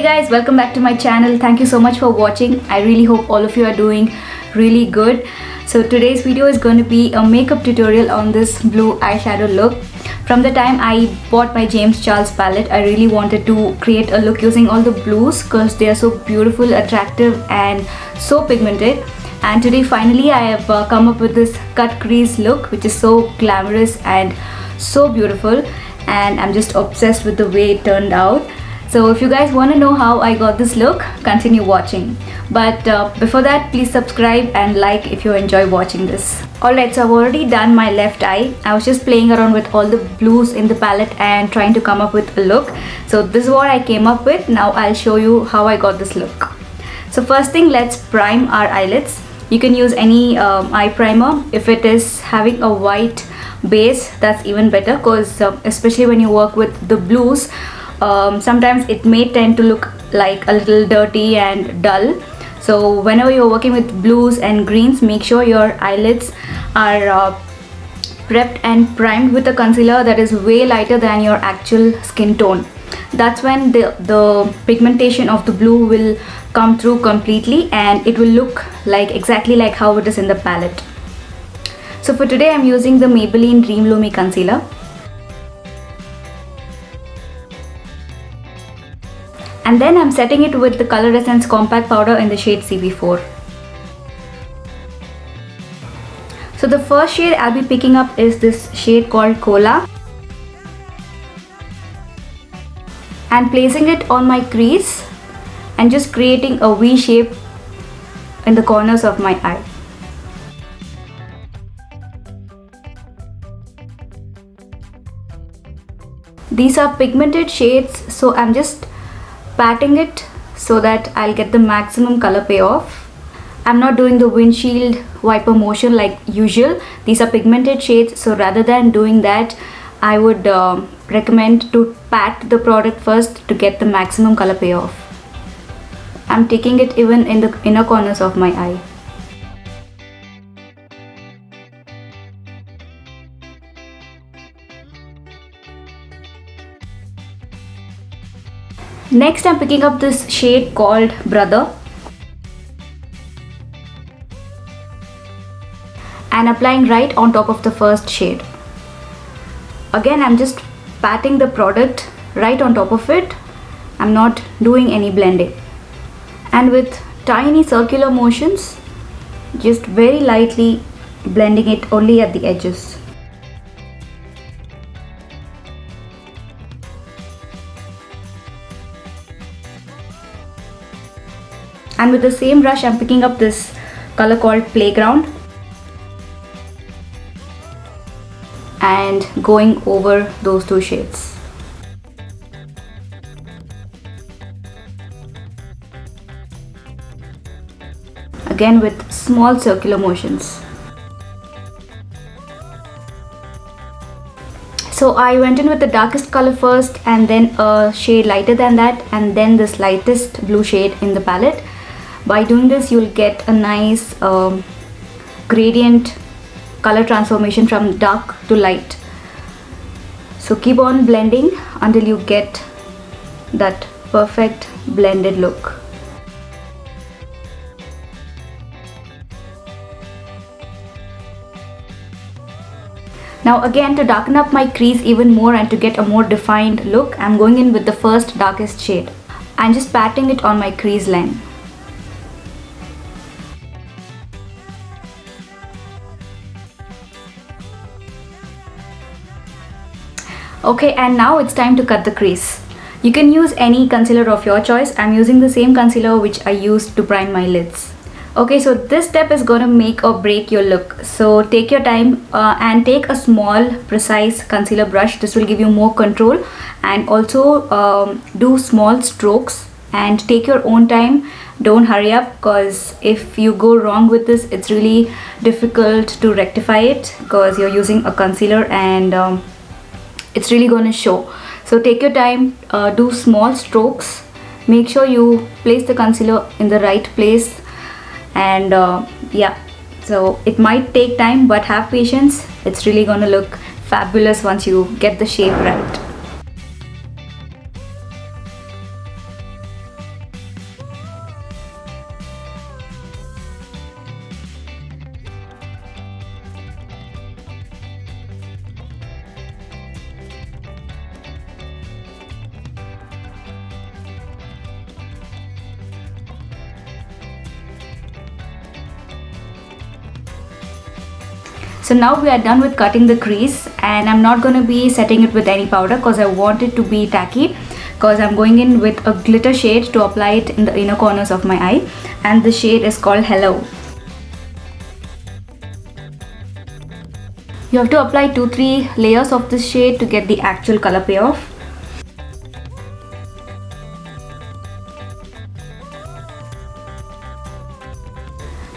Hey guys, welcome back to my channel. Thank you so much for watching. I really hope all of you are doing really good. So today's video is going to be a makeup tutorial on this blue eyeshadow look. From the time I bought my James Charles palette, I really wanted to create a look using all the blues because they are so beautiful, attractive and so pigmented. And today finally I have come up with this cut crease look which is so glamorous and so beautiful, and I'm just obsessed with the way it turned out. So if you guys want to know how I got this look, continue watching. But before that, please subscribe and like if you enjoy watching this. Alright, so I've already done my left eye. I was just playing around with all the blues in the palette and trying to come up with a look. So this is what I came up with. Now I'll show you how I got this look. So first thing, let's prime our eyelids. You can use any eye primer. If it is having a white base, that's even better, because especially when you work with the blues, sometimes it may tend to look like a little dirty and dull. So whenever you're working with blues and greens, make sure your eyelids are prepped and primed with a concealer that is way lighter than your actual skin tone. That's when the pigmentation of the blue will come through completely and it will look like exactly like how it is in the palette. So for today I'm using the Maybelline Dream Lumi concealer. And then I'm setting it with the Color Essence Compact Powder in the shade CB4. So the first shade I'll be picking up is this shade called Kohl, and placing it on my crease and just creating a V shape in the corners of my eye. These are pigmented shades, so I'm just patting it so that I'll get the maximum color payoff. I'm not doing the windshield wiper motion like usual. These are pigmented shades, so rather than doing that, I would recommend to pat the product first to get the maximum color payoff. I'm taking it even in the inner corners of my eye. Next I'm picking up this shade called Brother and applying right on top of the first shade. Again, I'm just patting the product right on top of it. I'm not doing any blending. And with tiny circular motions, just very lightly blending it only at the edges. And with the same brush, I'm picking up this color called Playground and going over those two shades. Again with small circular motions. So I went in with the darkest color first and then a shade lighter than that and then this lightest blue shade in the palette. By doing this, you'll get a nice gradient color transformation from dark to light. So keep on blending until you get that perfect blended look. Now again, to darken up my crease even more and to get a more defined look, I'm going in with the first darkest shade. I'm just patting it on my crease line. Okay, and now it's time to cut the crease. You can use any concealer of your choice. I'm using the same concealer which I used to prime my lids. Okay, so this step is going to make or break your look. So take your time and take a small, precise concealer brush. This will give you more control, and also do small strokes and take your own time. Don't hurry up, because if you go wrong with this, it's really difficult to rectify it because you're using a concealer and it's really going to show. So take your time, do small strokes, make sure you place the concealer in the right place, and yeah, so it might take time, but have patience. It's really going to look fabulous once you get the shape right. So now we are done with cutting the crease, and I'm not going to be setting it with any powder because I want it to be tacky, because I'm going in with a glitter shade to apply it in the inner corners of my eye, and the shade is called Hello. You have to apply 2-3 layers of this shade to get the actual color payoff.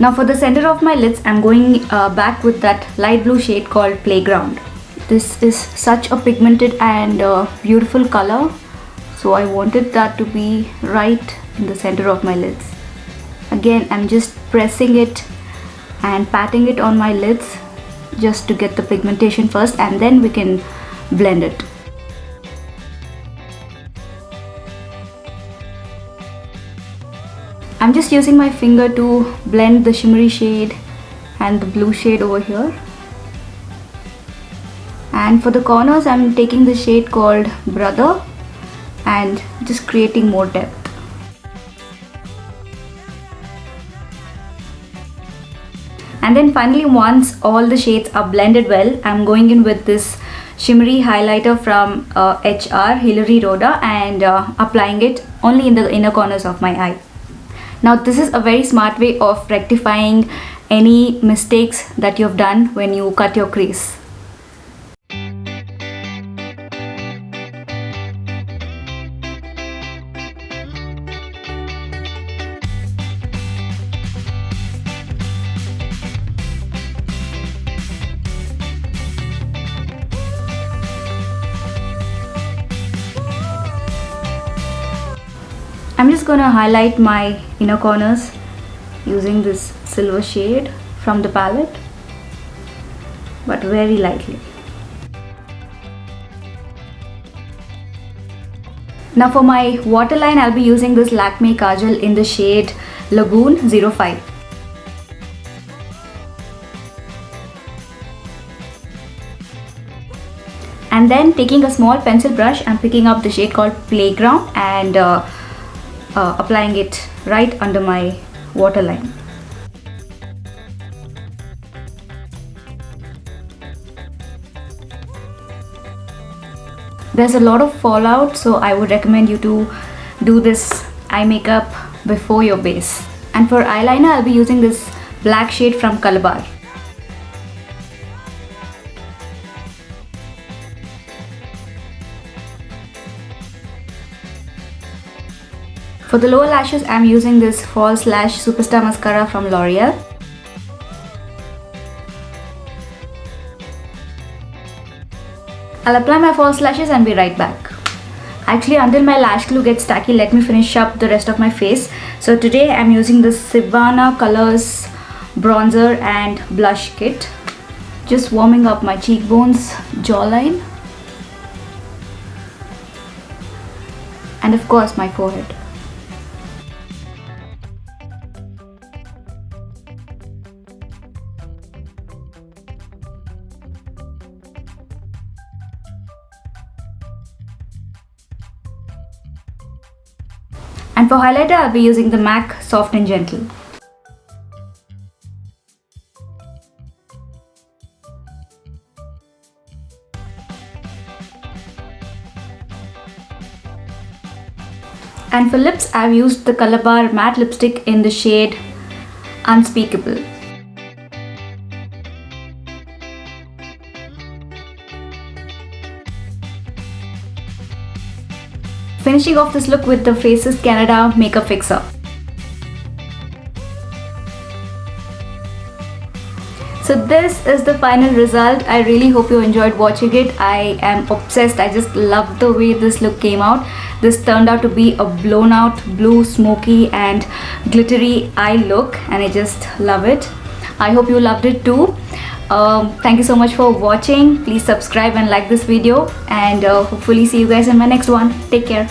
Now for the center of my lids, I'm going back with that light blue shade called Playground. This is such a pigmented and beautiful color, so I wanted that to be right in the center of my lids. Again, I'm just pressing it and patting it on my lids just to get the pigmentation first, and then we can blend it. I'm just using my finger to blend the shimmery shade and the blue shade over here. And for the corners, I'm taking the shade called Brother and just creating more depth. And then finally, once all the shades are blended well, I'm going in with this shimmery highlighter from Hilary Rhoda and applying it only in the inner corners of my eye. Now this is a very smart way of rectifying any mistakes that you've done when you cut your crease. I'm just gonna highlight my inner corners using this silver shade from the palette, but very lightly. Now for my waterline, I'll be using this Lakme Kajal in the shade Lagoon 05. And then taking a small pencil brush, I'm picking up the shade called Playground and applying it right under my waterline. There's a lot of fallout, so I would recommend you to do this eye makeup before your base. And for eyeliner, I'll be using this black shade from Colorbar. For the lower lashes, I'm using this Falselash Superstar Mascara from Loreal. I'll apply my false lashes and be right back. Actually, until my lash glue gets tacky, let me finish up the rest of my face. So today I'm using this Sivanna Colors bronzer and blush kit. Just warming up my cheekbones, jawline, and of course my forehead. And for highlighter, I'll be using the MAC Soft and Gentle. And for lips, I've used the Colorbar matte lipstick in the shade Unspekable. Finishing off this look with the Faces Canada Makeup Fixer. So this is the final result. I really hope you enjoyed watching it. I am obsessed. I just love the way this look came out. This turned out to be a blown out blue, smoky and glittery eye look, and I just love it. I hope you loved it too. Thank you so much for watching. Please subscribe and like this video, and hopefully see you guys in my next one. Take care.